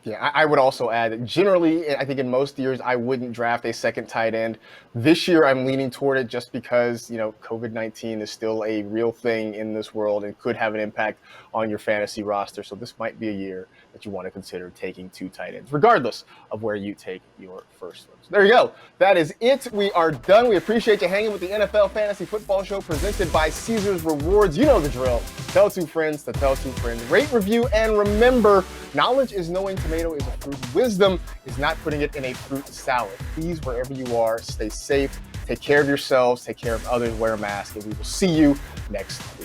Yeah, I would also add that generally, I think in most years, I wouldn't draft a second tight end. This year, I'm leaning toward it just because, COVID-19 is still a real thing in this world and could have an impact on your fantasy roster. So this might be a year that you want to consider taking two tight ends, regardless of where you take your first one. So there you go. That is it. We are done. We appreciate you hanging with the NFL Fantasy Football Show presented by Caesars Rewards. You know the drill. Tell two friends to tell two friends. Rate, review, and remember, knowledge is knowing tomato is a fruit. Wisdom is not putting it in a fruit salad. Please, wherever you are, stay safe. Take care of yourselves. Take care of others. Wear a mask. And we will see you next time.